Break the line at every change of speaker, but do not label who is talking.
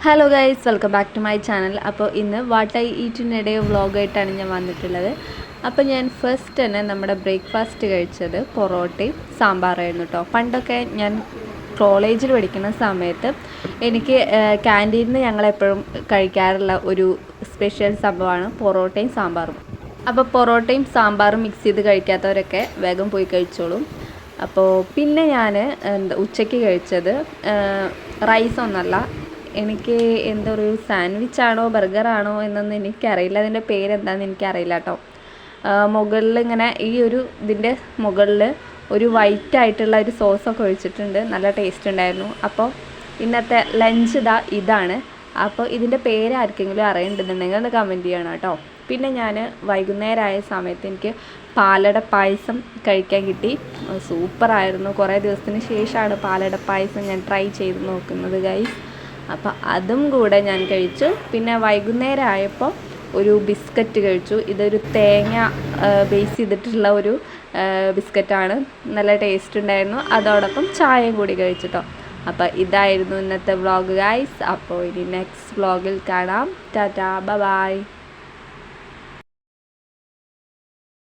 Hello guys, welcome back to my channel. അപ്പോൾ ഇന്ന് what I ഈറ്റിനിടെ വ്ളോഗായിട്ടാണ് ഞാൻ വന്നിട്ടുള്ളത്. അപ്പോൾ ഞാൻ ഫസ്റ്റ് തന്നെ നമ്മുടെ ബ്രേക്ക്ഫാസ്റ്റ് കഴിച്ചത് പൊറോട്ടയും സാമ്പാറായിരുന്നു കേട്ടോ. പണ്ടൊക്കെ ഞാൻ കോളേജിൽ പഠിക്കുന്ന സമയത്ത് എനിക്ക് ക്യാൻറ്റീനിൽ നിന്ന് ഞങ്ങളെപ്പോഴും കഴിക്കാറുള്ള ഒരു സ്പെഷ്യൽ സംഭവമാണ് പൊറോട്ടയും സാമ്പാറും. അപ്പോൾ പൊറോട്ടയും സാമ്പാറും മിക്സ് ചെയ്ത് കഴിക്കാത്തവരൊക്കെ വേഗം പോയി കഴിച്ചോളും. അപ്പോൾ പിന്നെ ഞാൻ ഉച്ചയ്ക്ക് കഴിച്ചത് റൈസൊന്നല്ല, എനിക്ക് എന്തൊരു സാൻഡ്വിച്ചാണോ ബർഗറാണോ എന്നൊന്നും എനിക്കറിയില്ല, അതിൻ്റെ പേരെന്താണെന്ന് എനിക്കറിയില്ല കേട്ടോ. മുകളിൽ ഇങ്ങനെ ഇതിൻ്റെ മുകളിൽ ഒരു വൈറ്റ് ആയിട്ടുള്ള ഒരു സോസൊക്കെ ഒഴിച്ചിട്ടുണ്ട്. നല്ല ടേസ്റ്റ് ഉണ്ടായിരുന്നു. അപ്പോൾ ഇന്നത്തെ ലഞ്ച് ഇതാണ്. അപ്പോൾ ഇതിൻ്റെ പേര് ആർക്കെങ്കിലും അറിയണ്ടെന്നുണ്ടെങ്കിൽ ഒന്ന് കമൻറ്റ് ചെയ്യണം കേട്ടോ. പിന്നെ ഞാൻ വൈകുന്നേരമായ സമയത്ത് എനിക്ക് പാലട പായസം കഴിക്കാൻ കിട്ടി. സൂപ്പറായിരുന്നു. കുറേ ദിവസത്തിന് ശേഷമാണ് പാലട പായസം ഞാൻ ട്രൈ ചെയ്ത് നോക്കുന്നത് ഗൈസ്. അപ്പോൾ അതും കൂടെ ഞാൻ കഴിച്ചു. പിന്നെ വൈകുന്നേരം ആയപ്പോൾ ഒരു ബിസ്ക്കറ്റ് കഴിച്ചു. ഇതൊരു തേങ്ങ ബേസ് ചെയ്തിട്ടുള്ള ഒരു ബിസ്ക്കറ്റാണ്. നല്ല ടേസ്റ്റ് ഉണ്ടായിരുന്നു. അതോടൊപ്പം ചായയും കൂടി കഴിച്ചിട്ടോ. അപ്പോൾ ഇതായിരുന്നു ഇന്നത്തെ വ്ളോഗ് ഗൈസ്. അപ്പോൾ ഇനി നെക്സ്റ്റ് വ്ളോഗിൽ കാണാം. ടാറ്റാ, ബൈ.